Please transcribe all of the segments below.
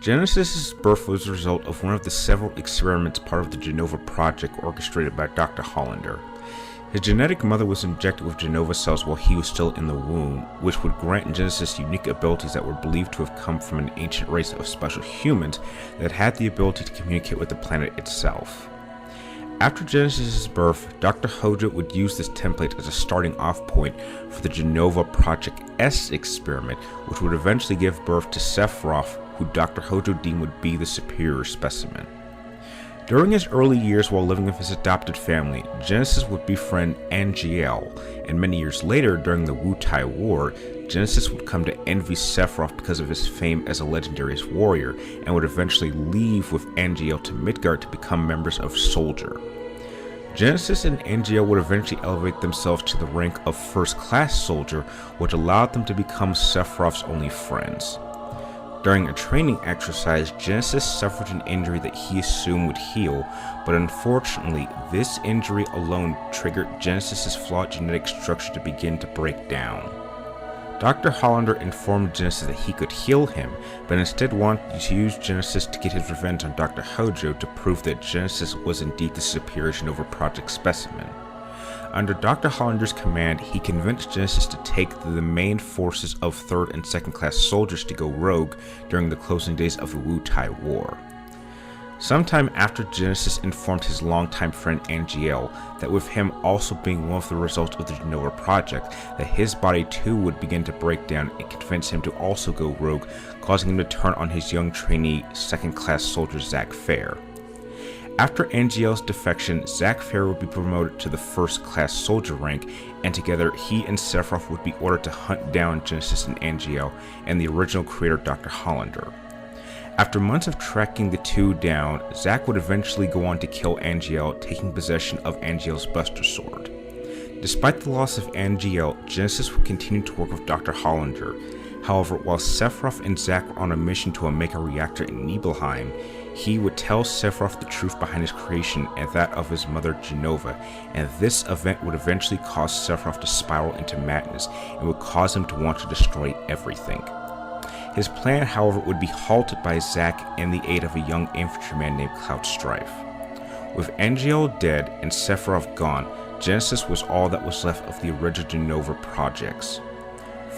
Genesis' birth was the result of one of the several experiments part of the Genova project orchestrated by Dr. Hollander. His genetic mother was injected with Genova cells while he was still in the womb, which would grant Genesis unique abilities that were believed to have come from an ancient race of special humans that had the ability to communicate with the planet itself. After Genesis' birth, Dr. Hojo would use this template as a starting off point for the Genova Project S experiment, which would eventually give birth to Sephiroth, who Dr. Hojo deemed would be the superior specimen. During his early years while living with his adopted family, Genesis would befriend Angeal, and many years later, during the Wu-Tai War, Genesis would come to envy Sephiroth because of his fame as a legendary warrior, and would eventually leave with Angeal to Midgard to become members of Soldier. Genesis and Angeal would eventually elevate themselves to the rank of first-class soldier, which allowed them to become Sephiroth's only friends. During a training exercise, Genesis suffered an injury that he assumed would heal, but unfortunately, this injury alone triggered Genesis' flawed genetic structure to begin to break down. Dr. Hollander informed Genesis that he could heal him, but instead wanted to use Genesis to get his revenge on Dr. Hojo to prove that Genesis was indeed the superior Genova Project specimen. Under Dr. Hollander's command, he convinced Genesis to take the main forces of 3rd and 2nd class soldiers to go rogue during the closing days of the Wu-Tai War. Sometime after Genesis informed his longtime friend Angeal that with him also being one of the results of the Genova Project, that his body too would begin to break down and convince him to also go rogue, causing him to turn on his young trainee 2nd class soldier Zack Fair. After Angeal's defection, Zack Fair would be promoted to the 1st class soldier rank, and together he and Sephiroth would be ordered to hunt down Genesis and Angeal and the original creator Dr. Hollander. After months of tracking the two down, Zack would eventually go on to kill Angeal, taking possession of Angeal's Buster Sword. Despite the loss of Angeal, Genesis would continue to work with Dr. Hollander. However, while Sephiroth and Zack were on a mission to a Mecha reactor in Nibelheim, he would tell Sephiroth the truth behind his creation and that of his mother Genova, and this event would eventually cause Sephiroth to spiral into madness and would cause him to want to destroy everything. His plan, however, would be halted by Zack and the aid of a young infantryman named Cloud Strife. With Angeal dead and Sephiroth gone, Genesis was all that was left of the original Genova projects.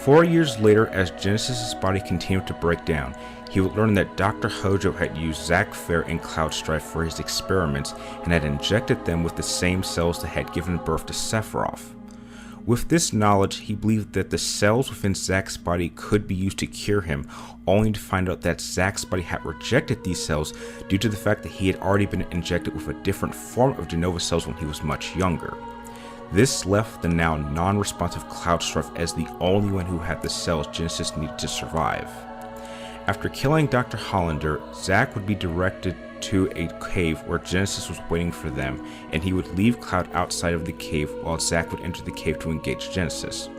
4 years later, as Genesis' body continued to break down, he would learn that Dr. Hojo had used Zack Fair and Cloud Strife for his experiments and had injected them with the same cells that had given birth to Sephiroth. With this knowledge, he believed that the cells within Zack's body could be used to cure him, only to find out that Zack's body had rejected these cells due to the fact that he had already been injected with a different form of Genova cells when he was much younger. This left the now non-responsive Cloud Strife as the only one who had the cells Genesis needed to survive. After killing Dr. Hollander, Zack would be directed to a cave where Genesis was waiting for them, and he would leave Cloud outside of the cave while Zack would enter the cave to engage Genesis.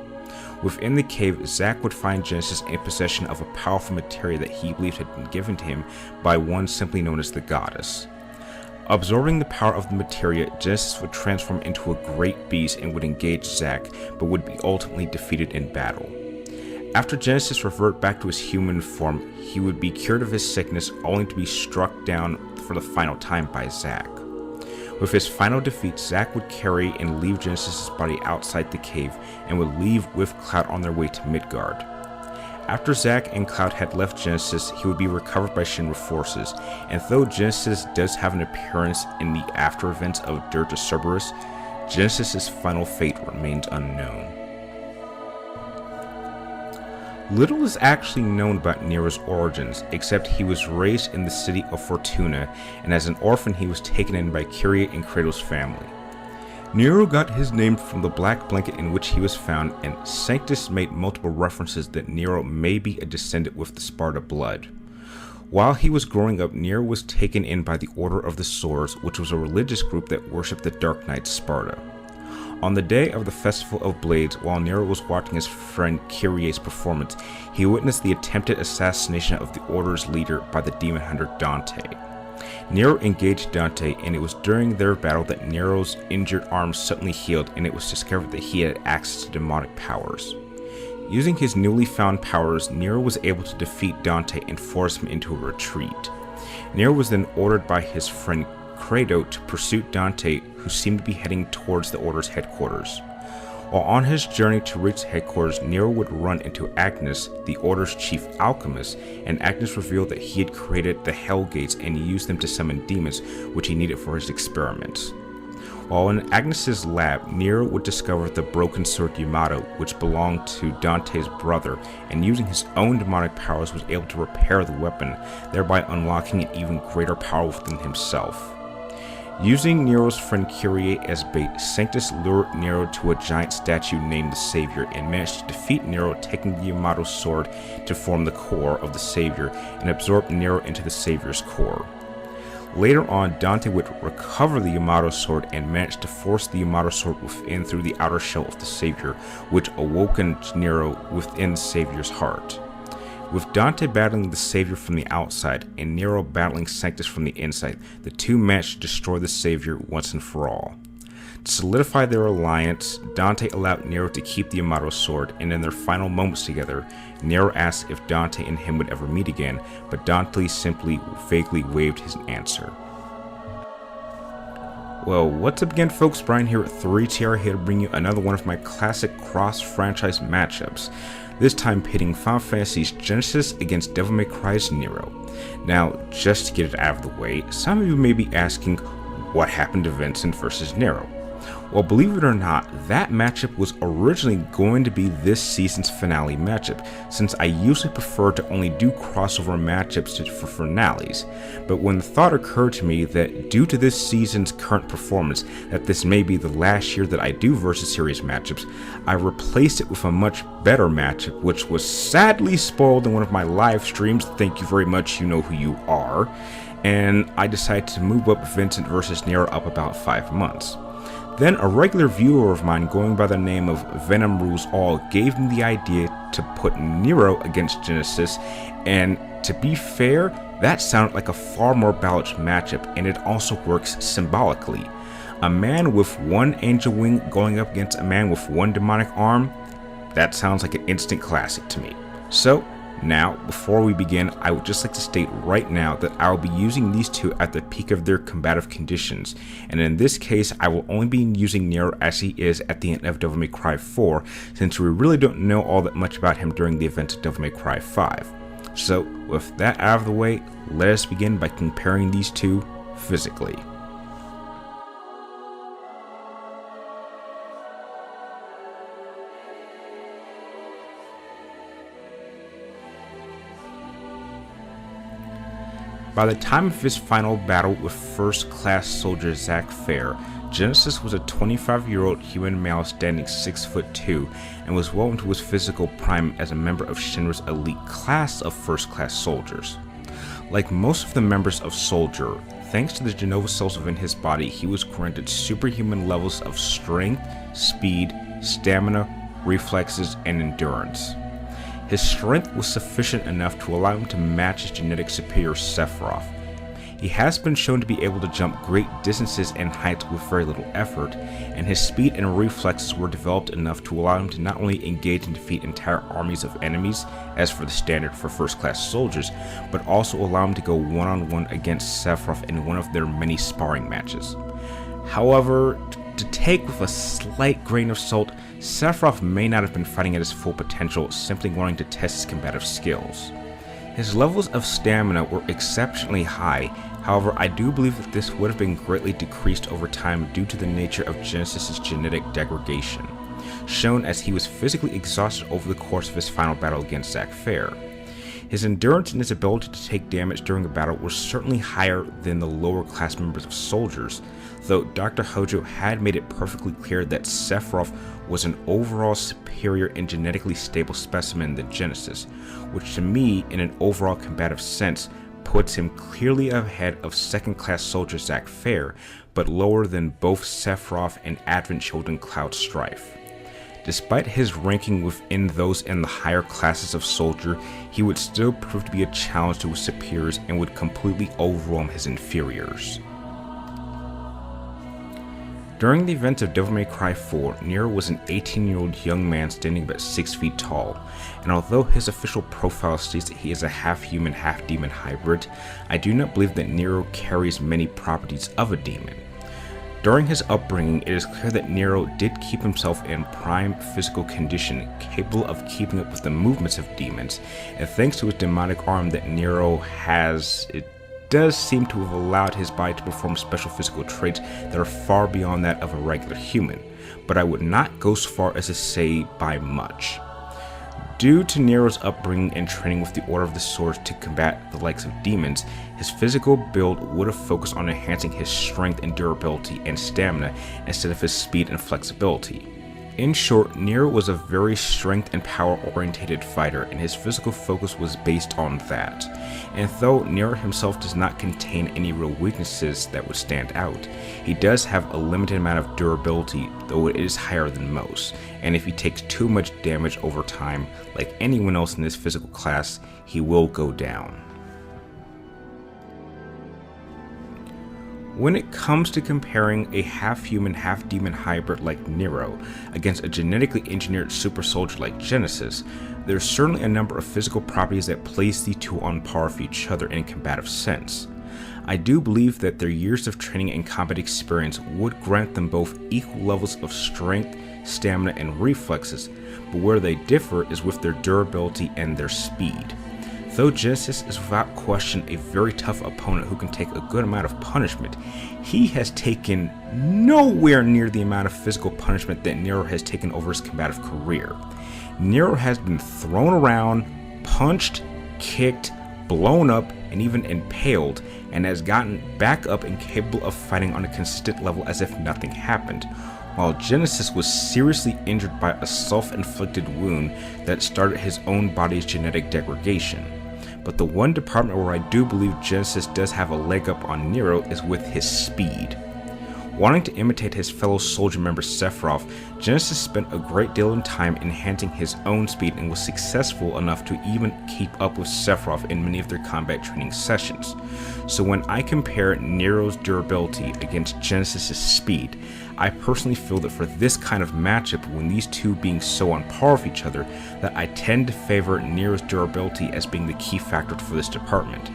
Within the cave, Zack would find Genesis in possession of a powerful materia that he believed had been given to him by one simply known as the Goddess. Absorbing the power of the materia, Genesis would transform into a great beast and would engage Zack, but would be ultimately defeated in battle. After Genesis reverted back to his human form, he would be cured of his sickness, only to be struck down for the final time by Zack. With his final defeat, Zack would carry and leave Genesis' body outside the cave, and would leave with Cloud on their way to Midgard. After Zack and Cloud had left Genesis, he would be recovered by Shinra forces, and though Genesis does have an appearance in the after events of Dirge of Cerberus, Genesis' final fate remains unknown. Little is actually known about Nero's origins, except he was raised in the city of Fortuna, and as an orphan he was taken in by Kyrie and Kratos' family. Nero got his name from the black blanket in which he was found, and Sanctus made multiple references that Nero may be a descendant with the Sparta blood. While he was growing up, Nero was taken in by the Order of the Swords, which was a religious group that worshipped the Dark Knight Sparta. On the day of the Festival of Blades, while Nero was watching his friend Kyrie's performance, he witnessed the attempted assassination of the Order's leader by the demon hunter Dante. Nero engaged Dante, and it was during their battle that Nero's injured arm suddenly healed, and it was discovered that he had access to demonic powers. Using his newly found powers, Nero was able to defeat Dante and force him into a retreat. Nero was then ordered by his friend Credo to pursue Dante, who seemed to be heading towards the Order's headquarters. While on his journey to reach headquarters, Nero would run into Agnes, the Order's chief alchemist, and Agnes revealed that he had created the Hell Gates and used them to summon demons, which he needed for his experiments. While in Agnes's lab, Nero would discover the broken sword Yamato, which belonged to Dante's brother, and using his own demonic powers was able to repair the weapon, thereby unlocking an even greater power within himself. Using Nero's friend Kyrie as bait, Sanctus lured Nero to a giant statue named the Savior and managed to defeat Nero, taking the Yamato sword to form the core of the Savior and absorb Nero into the Savior's core. Later on, Dante would recover the Yamato sword and manage to force the Yamato sword within through the outer shell of the Savior, which awokened Nero within the Savior's heart. With Dante battling the Savior from the outside and Nero battling Sanctus from the inside, the two managed to destroy the Savior once and for all. To solidify their alliance, Dante allowed Nero to keep the Yamato sword, and in their final moments together, Nero asked if Dante and him would ever meet again, but Dante simply vaguely waved his answer. Well, what's up again, folks? Brian here at 3TR, here to bring you another one of my classic cross-franchise matchups. This time pitting Final Fantasy's Genesis against Devil May Cry's Nero. Now, just to get it out of the way, some of you may be asking, what happened to Vincent versus Nero? Well, believe it or not, that matchup was originally going to be this season's finale matchup, since I usually prefer to only do crossover matchups for finales. But when the thought occurred to me that due to this season's current performance, that this may be the last year that I do versus series matchups, I replaced it with a much better matchup, which was sadly spoiled in one of my live streams. Thank you very much, you know who you are. And I decided to move up Vincent versus Nero up about 5 months. Then a regular viewer of mine going by the name of Venom Rules All gave me the idea to put Nero against Genesis, and to be fair, that sounded like a far more balanced matchup, and it also works symbolically. A man with one angel wing going up against a man with one demonic arm, that sounds like an instant classic to me. So now, before we begin, I would just like to state right now that I will be using these two at the peak of their combative conditions, and in this case I will only be using Nero as he is at the end of Devil May Cry 4, since we really don't know all that much about him during the events of Devil May Cry 5. So with that out of the way, let us begin by comparing these two physically. By the time of his final battle with first-class soldier Zack Fair, Genesis was a 25-year-old human male standing 6'2" and was well into his physical prime as a member of Shinra's elite class of first-class soldiers. Like most of the members of Soldier, thanks to the Genova cells within his body, he was granted superhuman levels of strength, speed, stamina, reflexes, and endurance. His strength was sufficient enough to allow him to match his genetic superior Sephiroth. He has been shown to be able to jump great distances and heights with very little effort, and his speed and reflexes were developed enough to allow him to not only engage and defeat entire armies of enemies, as for the standard for first-class soldiers, but also allow him to go one-on-one against Sephiroth in one of their many sparring matches. However, to take with a slight grain of salt, Sephiroth may not have been fighting at his full potential, simply wanting to test his combative skills. His levels of stamina were exceptionally high, however I do believe that this would have been greatly decreased over time due to the nature of Genesis's genetic degradation, shown as he was physically exhausted over the course of his final battle against Zack Fair. His endurance and his ability to take damage during a battle were certainly higher than the lower class members of soldiers, though Dr. Hojo had made it perfectly clear that Sephiroth was an overall superior and genetically stable specimen than Genesis, which to me, in an overall combative sense, puts him clearly ahead of second-class soldier Zack Fair, but lower than both Sephiroth and Advent Children Cloud Strife. Despite his ranking within those in the higher classes of soldier, he would still prove to be a challenge to his superiors and would completely overwhelm his inferiors. During the events of Devil May Cry 4, Nero was an 18-year-old young man standing about 6 feet tall, and although his official profile states that he is a half-human, half-demon hybrid, I do not believe that Nero carries many properties of a demon. During his upbringing, it is clear that Nero did keep himself in prime physical condition, capable of keeping up with the movements of demons, and thanks to his demonic arm that Nero has, it does seem to have allowed his body to perform special physical traits that are far beyond that of a regular human, but I would not go so far as to say by much. Due to Nero's upbringing and training with the Order of the Swords to combat the likes of demons, his physical build would have focused on enhancing his strength and durability and stamina instead of his speed and flexibility. In short, Nero was a very strength and power orientated fighter, and his physical focus was based on that. And though Nero himself does not contain any real weaknesses that would stand out, he does have a limited amount of durability, though it is higher than most, and if he takes too much damage over time, like anyone else in this physical class, he will go down. When it comes to comparing a half-human, half-demon hybrid like Nero against a genetically engineered super soldier like Genesis, there's certainly a number of physical properties that place the two on par with each other in a combative sense. I do believe that their years of training and combat experience would grant them both equal levels of strength, stamina, and reflexes, but where they differ is with their durability and their speed. Though Genesis is without question a very tough opponent who can take a good amount of punishment, he has taken nowhere near the amount of physical punishment that Nero has taken over his combative career. Nero has been thrown around, punched, kicked, blown up, and even impaled, and has gotten back up and capable of fighting on a consistent level as if nothing happened, while Genesis was seriously injured by a self-inflicted wound that started his own body's genetic degradation. But the one department where I do believe Genesis does have a leg up on Nero is with his speed. Wanting to imitate his fellow soldier member Sephiroth, Genesis spent a great deal of time enhancing his own speed and was successful enough to even keep up with Sephiroth in many of their combat training sessions. So when I compare Nero's durability against Genesis' speed, I personally feel that for this kind of matchup, when these two being so on par with each other, that I tend to favor Nero's durability as being the key factor for this department.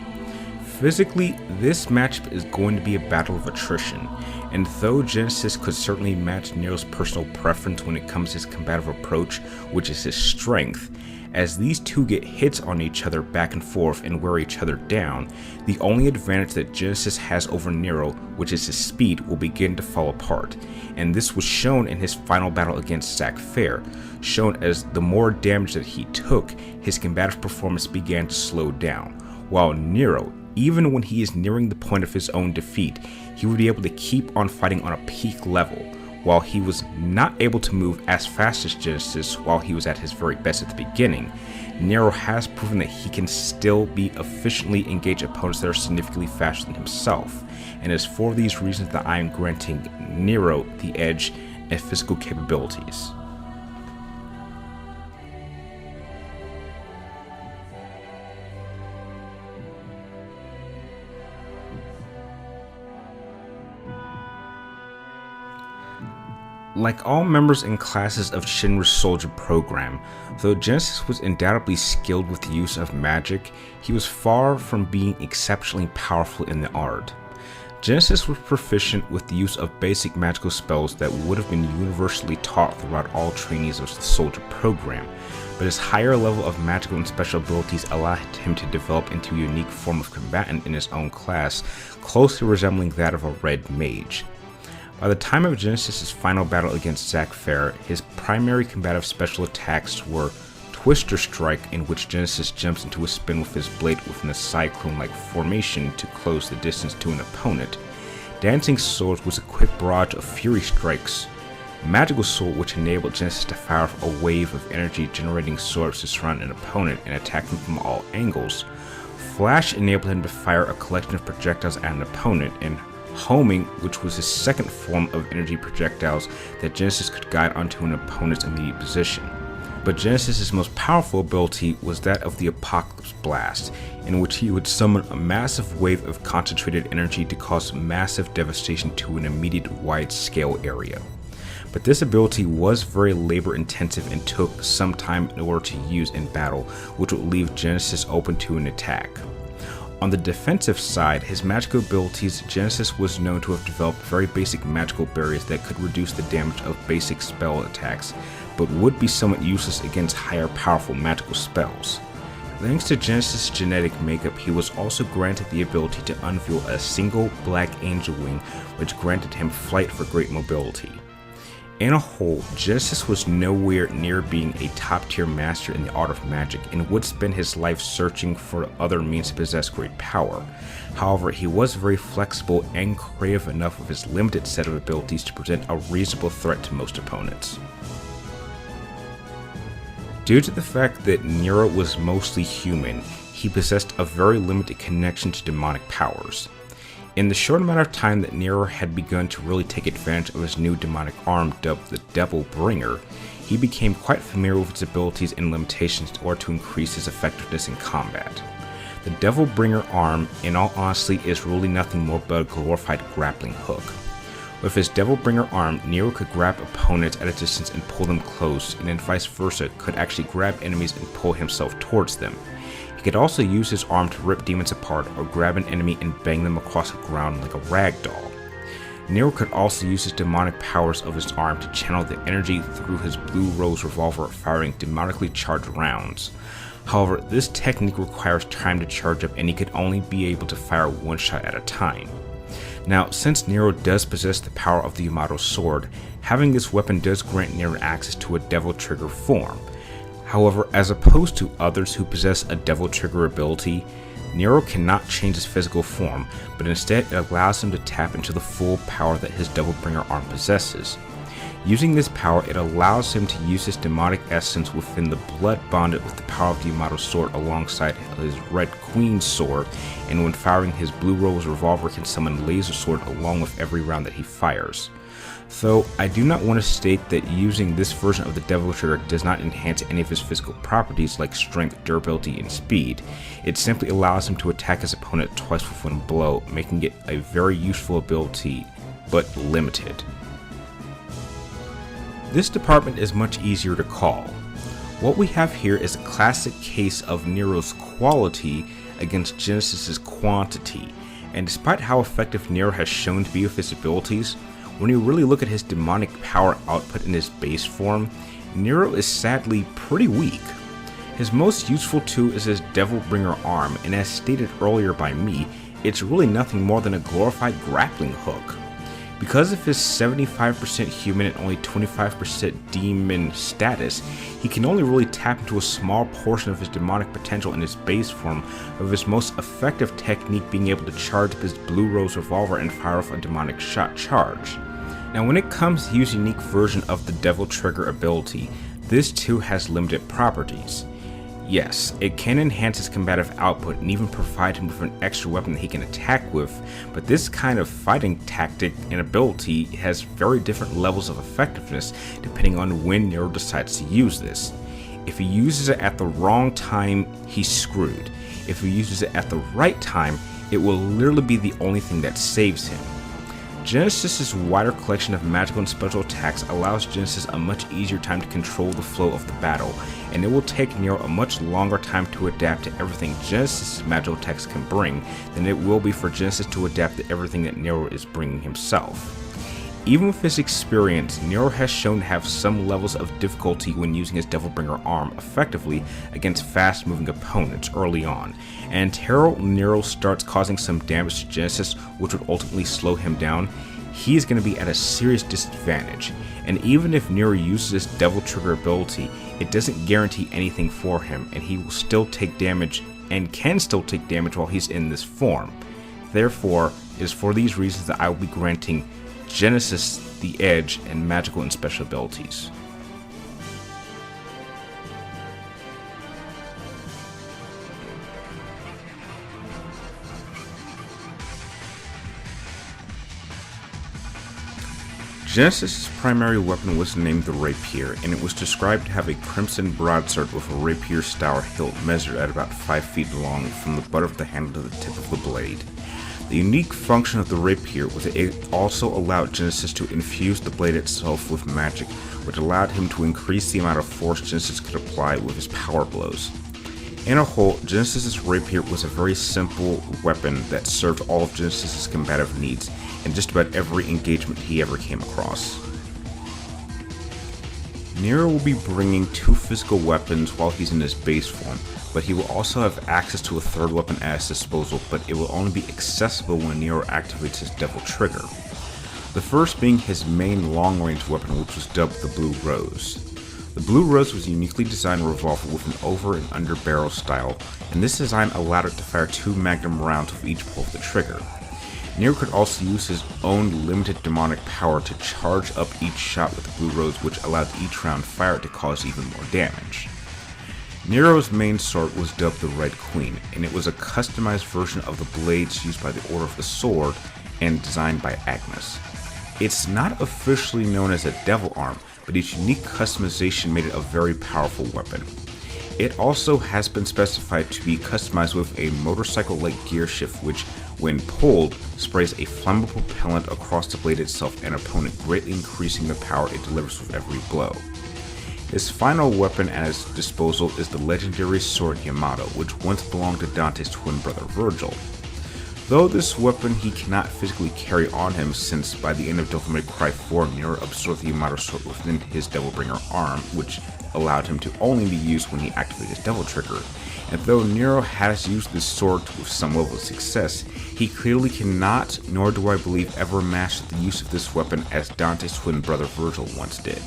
Physically, this matchup is going to be a battle of attrition, and though Genesis could certainly match Nero's personal preference when it comes to his combative approach, which is his strength, as these two get hits on each other back and forth and wear each other down, the only advantage that Genesis has over Nero, which is his speed, will begin to fall apart, and this was shown in his final battle against Zack Fair, shown as the more damage that he took, his combative performance began to slow down, while Nero, even when he is nearing the point of his own defeat, he would be able to keep on fighting on a peak level. While he was not able to move as fast as Genesis while he was at his very best at the beginning, Nero has proven that he can still be efficiently engage opponents that are significantly faster than himself, and it is for these reasons that I am granting Nero the edge in physical capabilities. Like all members and classes of Shinra's soldier program, though Genesis was undoubtedly skilled with the use of magic, he was far from being exceptionally powerful in the art. Genesis was proficient with the use of basic magical spells that would have been universally taught throughout all trainees of the soldier program, but his higher level of magical and special abilities allowed him to develop into a unique form of combatant in his own class, closely resembling that of a red mage. By the time of Genesis' final battle against Zack Fair, his primary combative special attacks were Twister Strike, in which Genesis jumps into a spin with his blade within a cyclone-like formation to close the distance to an opponent. Dancing Sword was a quick barrage of Fury Strikes. Magical Sword, which enabled Genesis to fire off a wave of energy-generating swords to surround an opponent and attack them from all angles. Flash enabled him to fire a collection of projectiles at an opponent, and Homing, which was his second form of energy projectiles that Genesis could guide onto an opponent's immediate position. but Genesis' most powerful ability was that of the Apocalypse Blast, in which he would summon a massive wave of concentrated energy to cause massive devastation to an immediate wide-scale area. But this ability was very labor-intensive and took some time in order to use in battle, which would leave Genesis open to an attack. On the defensive side, his magical abilities, Genesis was known to have developed very basic magical barriers that could reduce the damage of basic spell attacks, but would be somewhat useless against higher powerful magical spells. Thanks to Genesis' genetic makeup, he was also granted the ability to unveil a single black angel wing, which granted him flight for great mobility. In a whole, Genesis was nowhere near being a top-tier master in the art of magic and would spend his life searching for other means to possess great power. However, he was very flexible and creative enough with his limited set of abilities to present a reasonable threat to most opponents. Due to the fact that Nero was mostly human, he possessed a very limited connection to demonic powers. In the short amount of time that Nero had begun to really take advantage of his new demonic arm dubbed the Devil Bringer, he became quite familiar with its abilities and limitations in order to increase his effectiveness in combat. The Devil Bringer arm, in all honesty, is really nothing more but a glorified grappling hook. With his Devil Bringer arm, Nero could grab opponents at a distance and pull them close, and then vice versa, could actually grab enemies and pull himself towards them. He could also use his arm to rip demons apart or grab an enemy and bang them across the ground like a rag doll. Nero could also use his demonic powers of his arm to channel the energy through his blue rose revolver, firing demonically charged rounds. However, this technique requires time to charge up, and he could only be able to fire one shot at a time. Now, since Nero does possess the power of the Yamato sword, having this weapon does grant Nero access to a Devil Trigger form. However, as opposed to others who possess a Devil Trigger ability, Nero cannot change his physical form, but instead it allows him to tap into the full power that his Devil Bringer arm possesses. Using this power, it allows him to use his demonic essence within the blood bonded with the power of the Yamato sword alongside his Red Queen sword, and when firing his Blue Rose revolver can summon Laser Sword along with every round that he fires. Though I do not want to state that using this version of the Devil Trigger does not enhance any of his physical properties like strength, durability, and speed. It simply allows him to attack his opponent twice with one blow, making it a very useful ability, but limited. This department is much easier to call. What we have here is a classic case of Nero's quality against Genesis' quantity, and despite how effective Nero has shown to be with his abilities, when you really look at his demonic power output in his base form, Nero is sadly pretty weak. His most useful tool is his Devil Bringer arm, and as stated earlier by me, it's really nothing more than a glorified grappling hook. Because of his 75% human and only 25% demon status, he can only really tap into a small portion of his demonic potential in his base form, with his most effective technique being able to charge up his Blue Rose revolver and fire off a demonic shot charge. Now when it comes to his unique version of the Devil Trigger ability, this too has limited properties. Yes, it can enhance his combative output and even provide him with an extra weapon that he can attack with, but this kind of fighting tactic and ability has very different levels of effectiveness depending on when Nero decides to use this. If he uses it at the wrong time, he's screwed. If he uses it at the right time, it will literally be the only thing that saves him. Genesis' wider collection of magical and special attacks allows Genesis a much easier time to control the flow of the battle, and it will take Nero a much longer time to adapt to everything Genesis' magical attacks can bring than it will be for Genesis to adapt to everything that Nero is bringing himself. Even with his experience, Nero has shown to have some levels of difficulty when using his Devil Bringer arm effectively against fast-moving opponents early on, and until Nero starts causing some damage to Genesis, which would ultimately slow him down, he is going to be at a serious disadvantage. And even if Nero uses his Devil Trigger ability, it doesn't guarantee anything for him, and he will still take damage and can still take damage while he's in this form. Therefore, it is for these reasons that I will be granting Genesis the edge in magical and special abilities. Genesis' primary weapon was named the Rapier, and it was described to have a crimson broadsword with a rapier-style hilt measured at about 5 feet long from the butt of the handle to the tip of the blade. The unique function of the Rapier was that it also allowed Genesis to infuse the blade itself with magic, which allowed him to increase the amount of force Genesis could apply with his power blows. In a whole, Genesis' Rapier was a very simple weapon that served all of Genesis' combative needs in just about every engagement he ever came across. Nero will be bringing 2 physical weapons while he's in his base form, but he will also have access to a 3rd weapon at his disposal, but it will only be accessible when Nero activates his Devil Trigger. The first being his main long-range weapon, which was dubbed the Blue Rose. The Blue Rose was a uniquely designed revolver with an over and under barrel style, and this design allowed it to fire 2 magnum rounds with each pull of the trigger. Nero could also use his own limited demonic power to charge up each shot with the Blue Rose, which allowed each round fired to cause even more damage. Nero's main sword was dubbed the Red Queen, and it was a customized version of the blades used by the Order of the Sword and designed by Agnes. It's not officially known as a devil arm, but its unique customization made it a very powerful weapon. It also has been specified to be customized with a motorcycle-like gear shift, which, when pulled, sprays a flammable propellant across the blade itself and opponent, greatly increasing the power it delivers with every blow. His final weapon at his disposal is the legendary sword Yamato, which once belonged to Dante's twin brother Virgil. Though this weapon he cannot physically carry on him, since by the end of Devil May Cry 4, Nero absorbed the Yamato sword within his Devilbringer arm, which allowed him to only be used when he activated his Devil Trigger. And though Nero has used this sword with some level of success, he clearly cannot, nor do I believe ever master the use of this weapon as Dante's twin brother Virgil once did.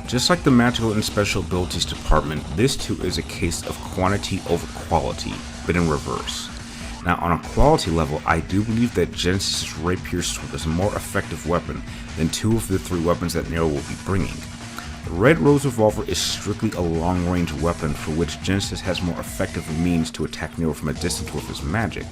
Just like the magical and special abilities department, this too is a case of quantity over quality, but in reverse. Now, on a quality level, I do believe that Genesis' Rapier sword is a more effective weapon than 2 of the 3 weapons that Nero will be bringing. The Red Rose Revolver is strictly a long-range weapon for which Genesis has more effective means to attack Nero from a distance with his magic.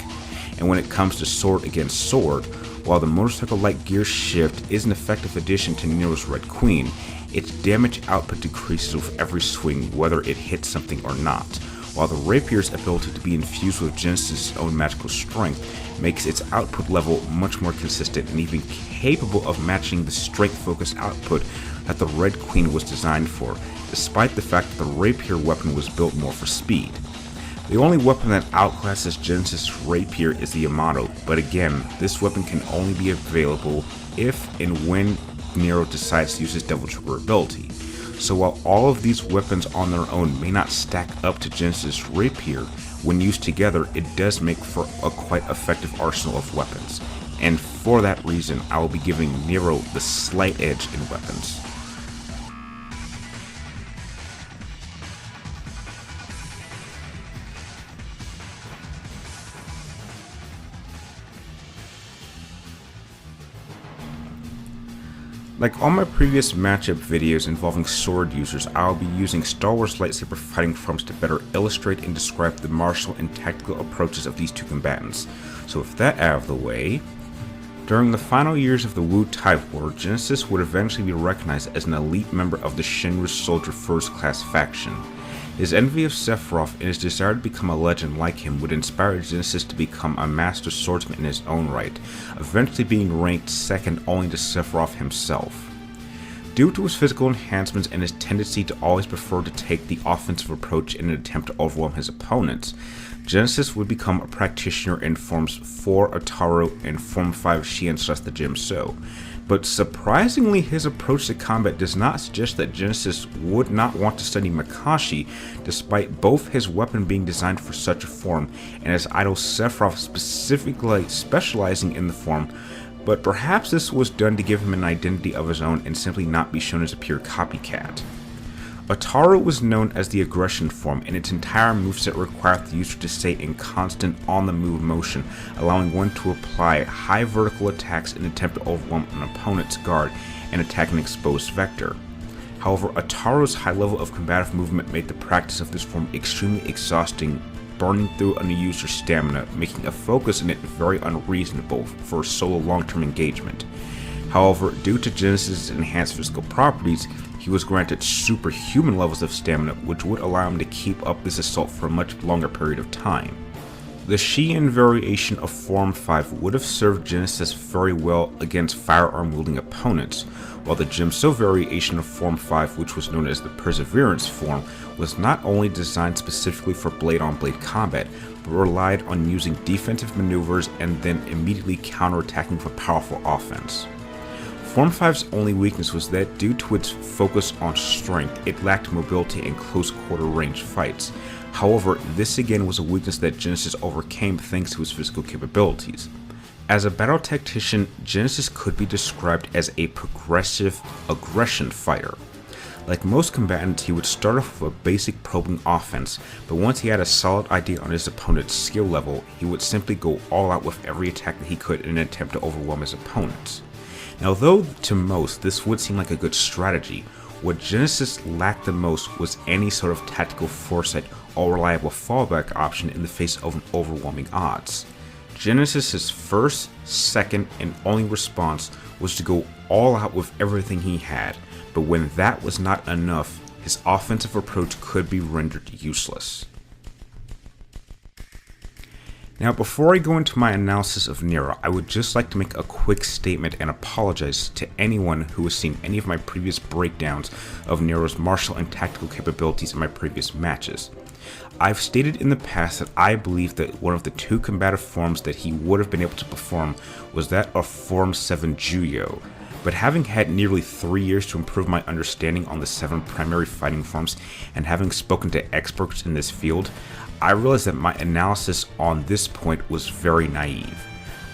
And when it comes to sword against sword, while the motorcycle-like gear shift is an effective addition to Nero's Red Queen, its damage output decreases with every swing, whether it hits something or not, while the Rapier's ability to be infused with Genesis' own magical strength makes its output level much more consistent and even capable of matching the strength-focused output that the Red Queen was designed for, despite the fact that the Rapier weapon was built more for speed. The only weapon that outclasses Genesis' Rapier is the Yamato, but again, this weapon can only be available if and when Nero decides to use his Devil Trigger ability. So while all of these weapons on their own may not stack up to Genesis' Rapier, when used together it does make for a quite effective arsenal of weapons. And for that reason, I will be giving Nero the slight edge in weapons. Like all my previous matchup videos involving sword users, I will be using Star Wars lightsaber fighting forms to better illustrate and describe the martial and tactical approaches of these 2 combatants. So with that out of the way, during the final years of the Wu Tide War, Genesis would eventually be recognized as an elite member of the Shinra Soldier First Class faction. His envy of Sephiroth and his desire to become a legend like him would inspire Genesis to become a master swordsman in his own right, eventually being ranked second only to Sephiroth himself. Due to his physical enhancements and his tendency to always prefer to take the offensive approach in an attempt to overwhelm his opponents, Genesis would become a practitioner in Forms 4 Ataru and Form 5 Shian the Jimso. But surprisingly, his approach to combat does not suggest that Genesis would not want to study Makashi, despite both his weapon being designed for such a form and his idol Sephiroth specifically specializing in the form, but perhaps this was done to give him an identity of his own and simply not be shown as a pure copycat. Ataru was known as the aggression form, and its entire moveset required the user to stay in constant on-the-move motion, allowing one to apply high vertical attacks in an attempt to overwhelm an opponent's guard and attack an exposed vector. However, Ataru's high level of combative movement made the practice of this form extremely exhausting, burning through a user's stamina, making a focus in it very unreasonable for solo long-term engagement. However, due to Genesis' enhanced physical properties, he was granted superhuman levels of stamina, which would allow him to keep up this assault for a much longer period of time. The Xian variation of Form 5 would have served Genesis very well against firearm-wielding opponents, while the Jimso variation of Form 5, which was known as the Perseverance form, was not only designed specifically for blade-on-blade combat, but relied on using defensive maneuvers and then immediately counterattacking for powerful offense. Form 5's only weakness was that due to its focus on strength, it lacked mobility in close-quarter range fights. However, this again was a weakness that Genesis overcame thanks to his physical capabilities. As a battle tactician, Genesis could be described as a progressive aggression fighter. Like most combatants, he would start off with a basic probing offense, but once he had a solid idea on his opponent's skill level, he would simply go all out with every attack that he could in an attempt to overwhelm his opponents. Now, though to most this would seem like a good strategy, what Genesis lacked the most was any sort of tactical foresight or reliable fallback option in the face of an overwhelming odds. Genesis' first, second, and only response was to go all out with everything he had, but when that was not enough, his offensive approach could be rendered useless. Now, before I go into my analysis of Nero, I would just like to make a quick statement and apologize to anyone who has seen any of my previous breakdowns of Nero's martial and tactical capabilities in my previous matches. I've stated in the past that I believe that one of the two combative forms that he would have been able to perform was that of Form 7 Juyo, but having had nearly 3 years to improve my understanding on the 7 primary fighting forms and having spoken to experts in this field, I realized that my analysis on this point was very naive.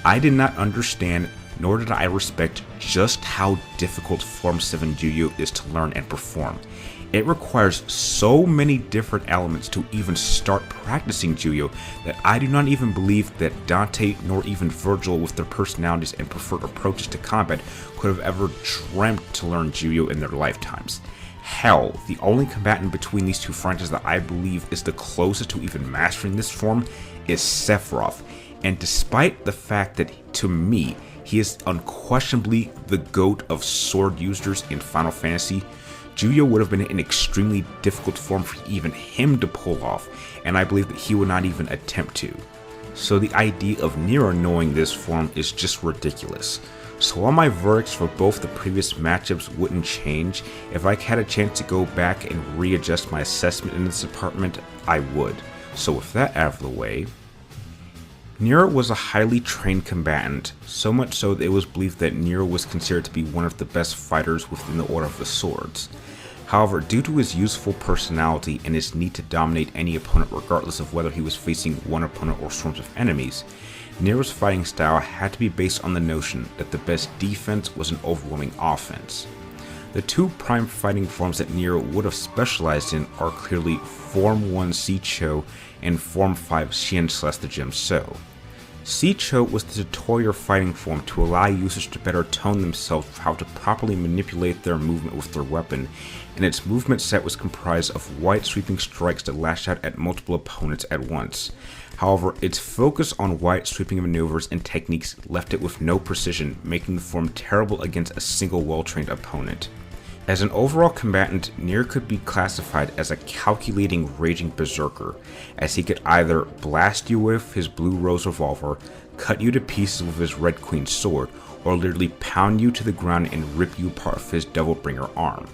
I did not understand, nor did I respect just how difficult Form 7 Juyo is to learn and perform. It requires so many different elements to even start practicing Juyo that I do not even believe that Dante nor even Virgil, with their personalities and preferred approaches to combat, could have ever dreamt to learn Juyo in their lifetimes. Hell, the only combatant between these two franchises that I believe is the closest to even mastering this form is Sephiroth, and despite the fact that, to me, he is unquestionably the GOAT of sword users in Final Fantasy, Juyo would have been an extremely difficult form for even him to pull off, and I believe that he would not even attempt to. So the idea of Nero knowing this form is just ridiculous. So while my verdicts for both the previous matchups wouldn't change, if I had a chance to go back and readjust my assessment in this department, I would. So with that out of the way, Nero was a highly trained combatant, so much so that it was believed that Nero was considered to be one of the best fighters within the Order of the Swords. However, due to his useful personality and his need to dominate any opponent regardless of whether he was facing one opponent or swarms of enemies, Nero's fighting style had to be based on the notion that the best defense was an overwhelming offense. The two prime fighting forms that Nero would have specialized in are clearly Form 1 Sicho and Form 5 Xian / the Jimso. Sicho was the tutorial fighting form to allow users to better tone themselves for how to properly manipulate their movement with their weapon, and its movement set was comprised of wide sweeping strikes that lashed out at multiple opponents at once. However, its focus on wide sweeping maneuvers and techniques left it with no precision, making the form terrible against a single well-trained opponent. As an overall combatant, Nero could be classified as a calculating, raging berserker, as he could either blast you with his Blue Rose revolver, cut you to pieces with his Red Queen sword, or literally pound you to the ground and rip you apart with his Devilbringer arm.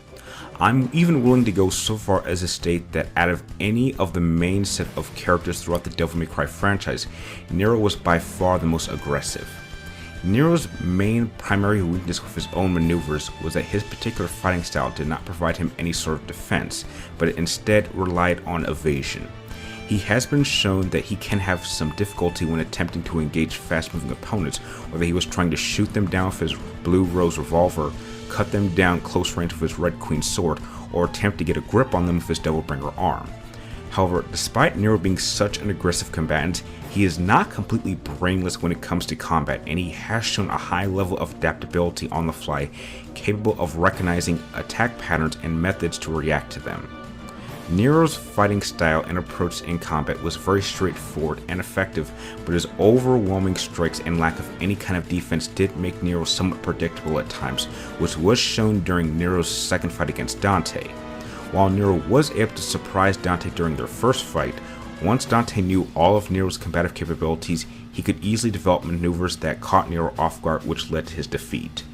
I'm even willing to go so far as to state that out of any of the main set of characters throughout the Devil May Cry franchise, Nero was by far the most aggressive. Nero's main primary weakness with his own maneuvers was that his particular fighting style did not provide him any sort of defense, but instead relied on evasion. He has been shown that he can have some difficulty when attempting to engage fast-moving opponents, whether he was trying to shoot them down with his Blue Rose revolver, cut them down close range with his Red Queen sword, or attempt to get a grip on them with his Devilbringer arm. However, despite Nero being such an aggressive combatant, he is not completely brainless when it comes to combat, and he has shown a high level of adaptability on the fly, capable of recognizing attack patterns and methods to react to them. Nero's fighting style and approach in combat was very straightforward and effective, but his overwhelming strikes and lack of any kind of defense did make Nero somewhat predictable at times, which was shown during Nero's second fight against Dante. While Nero was able to surprise Dante during their first fight, once Dante knew all of Nero's combative capabilities, he could easily develop maneuvers that caught Nero off guard, which led to his defeat.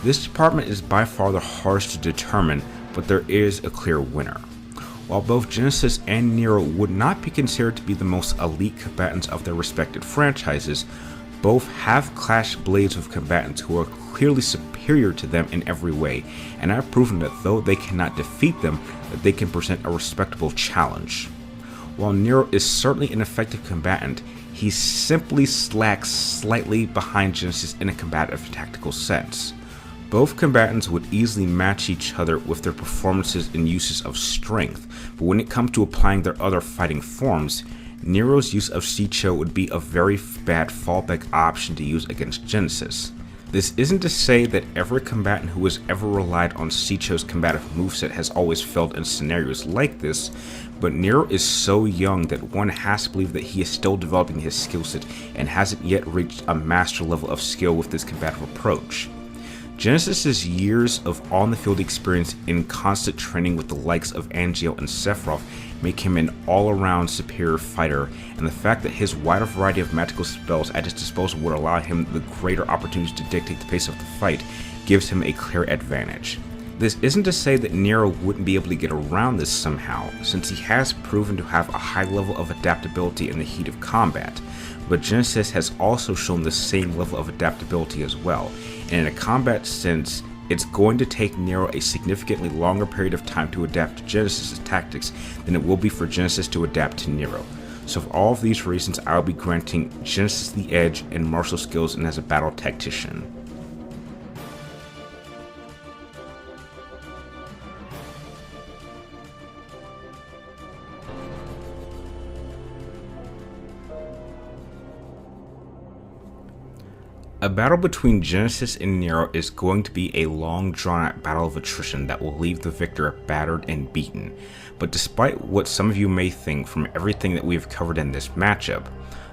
This department is by far the hardest to determine, but there is a clear winner. While both Genesis and Nero would not be considered to be the most elite combatants of their respective franchises, both have clashed blades with combatants who are clearly superior to them in every way, and have proven that though they cannot defeat them, that they can present a respectable challenge. While Nero is certainly an effective combatant, he simply slacks slightly behind Genesis in a combative tactical sense. Both combatants would easily match each other with their performances and uses of strength, but when it comes to applying their other fighting forms, Nero's use of Shicho would be a very bad fallback option to use against Genesis. This isn't to say that every combatant who has ever relied on Shicho's combative moveset has always failed in scenarios like this, but Nero is so young that one has to believe that he is still developing his skillset and hasn't yet reached a master level of skill with this combative approach. Genesis's years of on-the-field experience in constant training with the likes of Angel and Sephiroth make him an all-around superior fighter, and the fact that his wider variety of magical spells at his disposal would allow him the greater opportunities to dictate the pace of the fight gives him a clear advantage. This isn't to say that Nero wouldn't be able to get around this somehow, since he has proven to have a high level of adaptability in the heat of combat, but Genesis has also shown the same level of adaptability as well, and in a combat sense, it's going to take Nero a significantly longer period of time to adapt to Genesis' tactics than it will be for Genesis to adapt to Nero. So for all of these reasons, I'll be granting Genesis the edge in martial skills and as a battle tactician. A battle between Genesis and Nero is going to be a long drawn-out battle of attrition that will leave the victor battered and beaten, but despite what some of you may think from everything that we have covered in this matchup,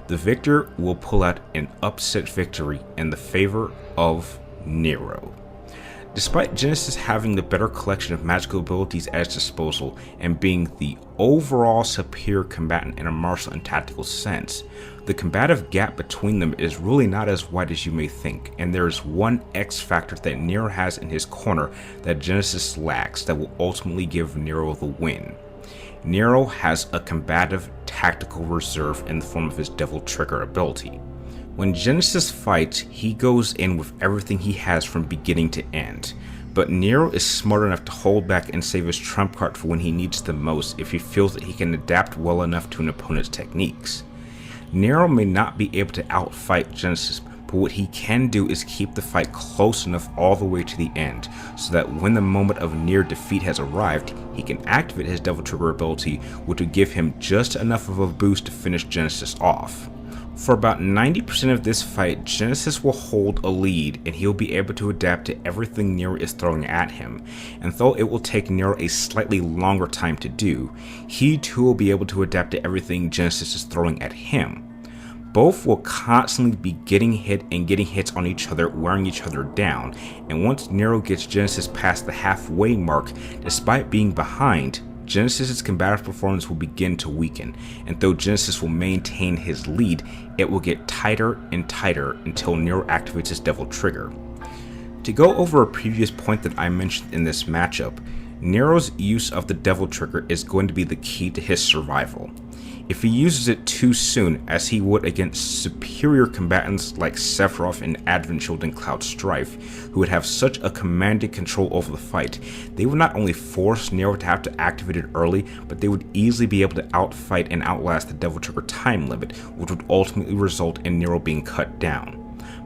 the victor will pull out an upset victory in the favor of Nero. Despite Genesis having the better collection of magical abilities at its disposal and being the overall superior combatant in a martial and tactical sense, the combative gap between them is really not as wide as you may think, and there is one X factor that Nero has in his corner that Genesis lacks that will ultimately give Nero the win. Nero has a combative tactical reserve in the form of his Devil Trigger ability. When Genesis fights, he goes in with everything he has from beginning to end, but Nero is smart enough to hold back and save his trump card for when he needs the most if he feels that he can adapt well enough to an opponent's techniques. Nero may not be able to outfight Genesis, but what he can do is keep the fight close enough all the way to the end, so that when the moment of near defeat has arrived, he can activate his Devil Trigger ability, which would give him just enough of a boost to finish Genesis off. For about 90% of this fight, Genesis will hold a lead and he'll be able to adapt to everything Nero is throwing at him, and though it will take Nero a slightly longer time to do, he too will be able to adapt to everything Genesis is throwing at him. Both will constantly be getting hit and getting hits on each other, wearing each other down, and once Nero gets Genesis past the halfway mark, despite being behind, Genesis' combative performance will begin to weaken, and though Genesis will maintain his lead, it will get tighter and tighter until Nero activates his Devil Trigger. To go over a previous point that I mentioned in this matchup, Nero's use of the Devil Trigger is going to be the key to his survival. If he uses it too soon, as he would against superior combatants like Sephiroth and Advent Children Cloud Strife, who would have such a commanding control over the fight, they would not only force Nero to have to activate it early, but they would easily be able to outfight and outlast the Devil Trigger time limit, which would ultimately result in Nero being cut down.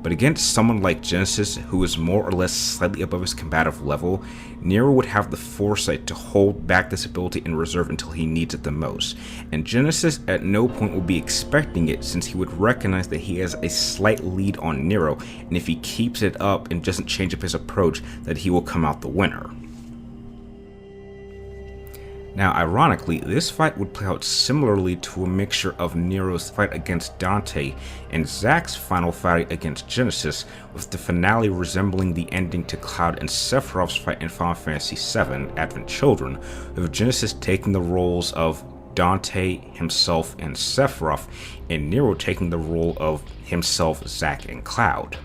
But against someone like Genesis, who is more or less slightly above his combative level, Nero would have the foresight to hold back this ability in reserve until he needs it the most, and Genesis at no point will be expecting it, since he would recognize that he has a slight lead on Nero, and if he keeps it up and doesn't change up his approach, that he will come out the winner. Now, ironically, this fight would play out similarly to a mixture of Nero's fight against Dante and Zack's final fight against Genesis, with the finale resembling the ending to Cloud and Sephiroth's fight in Final Fantasy VII Advent Children, with Genesis taking the roles of Dante, himself, and Sephiroth, and Nero taking the role of himself, Zack, and Cloud.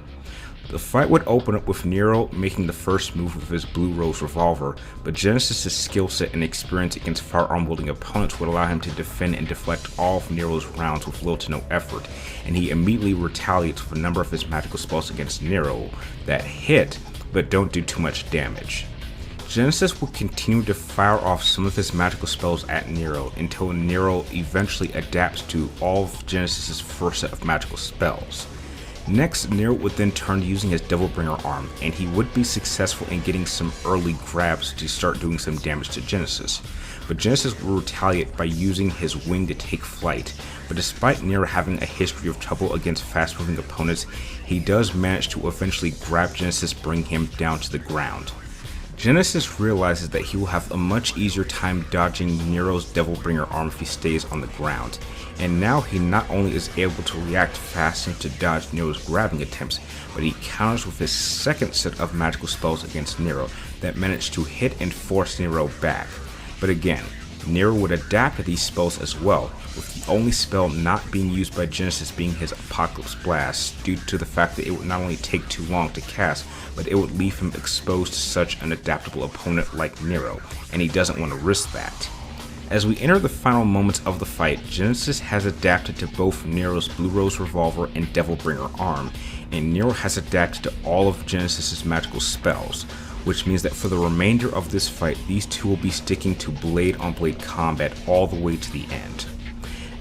The fight would open up with Nero making the first move with his Blue Rose revolver, but Genesis' skill set and experience against firearm-wielding opponents would allow him to defend and deflect all of Nero's rounds with little to no effort, and he immediately retaliates with a number of his magical spells against Nero that hit, but don't do too much damage. Genesis will continue to fire off some of his magical spells at Nero until Nero eventually adapts to all of Genesis' first set of magical spells. Next, Nero would then turn to using his Devilbringer arm, and he would be successful in getting some early grabs to start doing some damage to Genesis. But Genesis will retaliate by using his wing to take flight, but despite Nero having a history of trouble against fast-moving opponents, he does manage to eventually grab Genesis, bring him down to the ground. Genesis realizes that he will have a much easier time dodging Nero's Devilbringer arm if he stays on the ground, and now he not only is able to react fast enough to dodge Nero's grabbing attempts, but he counters with his second set of magical spells against Nero that manage to hit and force Nero back. But again, Nero would adapt to these spells as well, with the only spell not being used by Genesis being his Apocalypse Blast, due to the fact that it would not only take too long to cast, but it would leave him exposed to such an adaptable opponent like Nero, and he doesn't want to risk that. As we enter the final moments of the fight, Genesis has adapted to both Nero's Blue Rose revolver and Devilbringer arm, and Nero has adapted to all of Genesis' magical spells, which means that for the remainder of this fight, these two will be sticking to blade-on-blade combat all the way to the end.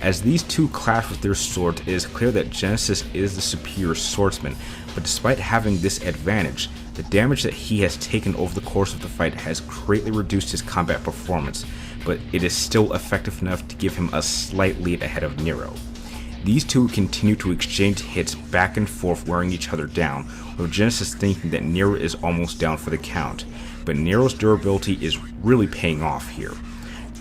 As these two clash with their swords, it is clear that Genesis is the superior swordsman, but despite having this advantage, the damage that he has taken over the course of the fight has greatly reduced his combat performance, but it is still effective enough to give him a slight lead ahead of Nero. These two continue to exchange hits back and forth, wearing each other down, with Genesis thinking that Nero is almost down for the count, but Nero's durability is really paying off here.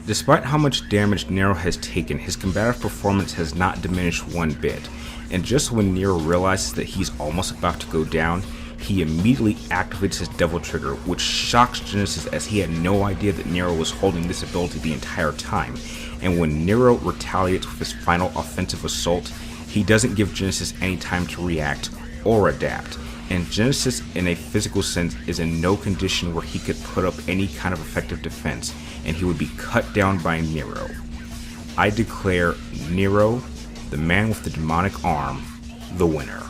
Despite how much damage Nero has taken, his combative performance has not diminished one bit, and just when Nero realizes that he's almost about to go down, he immediately activates his Devil Trigger, which shocks Genesis as he had no idea that Nero was holding this ability the entire time, and when Nero retaliates with his final offensive assault, he doesn't give Genesis any time to react or adapt, and Genesis in a physical sense is in no condition where he could put up any kind of effective defense, and he would be cut down by Nero. I declare Nero, the man with the demonic arm, the winner.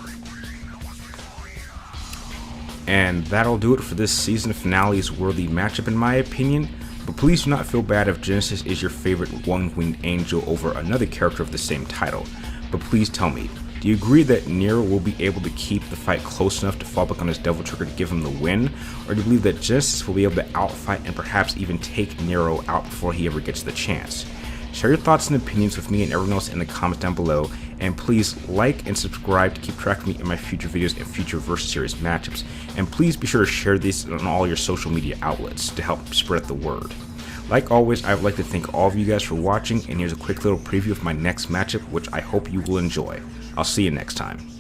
And that'll do it for this season finale's worthy matchup in my opinion, but please do not feel bad if Genesis is your favorite one-winged angel over another character of the same title, but please tell me, do you agree that Nero will be able to keep the fight close enough to fall back on his Devil Trigger to give him the win, or do you believe that Genesis will be able to outfight and perhaps even take Nero out before he ever gets the chance? Share your thoughts and opinions with me and everyone else in the comments down below, and please like and subscribe to keep track of me in my future videos and future Versus Series matchups, and please be sure to share these on all your social media outlets to help spread the word. Like always, I would like to thank all of you guys for watching, and here's a quick little preview of my next matchup, which I hope you will enjoy. I'll see you next time.